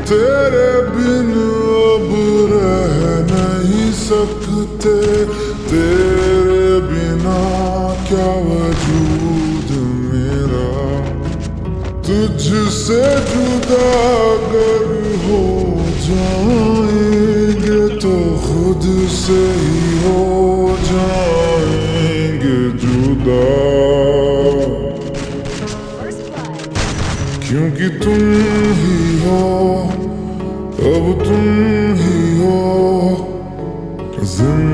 तेरे बिन अब रह नहीं सकते, तेरे बिना क्या वजूद मेरा। तुझसे जुदा अगर हो जाएंगे तो खुद से ही हो जाएंगे जुदा। क्योंकि तुम ही हो, अब तुम ही हो जिंदगी।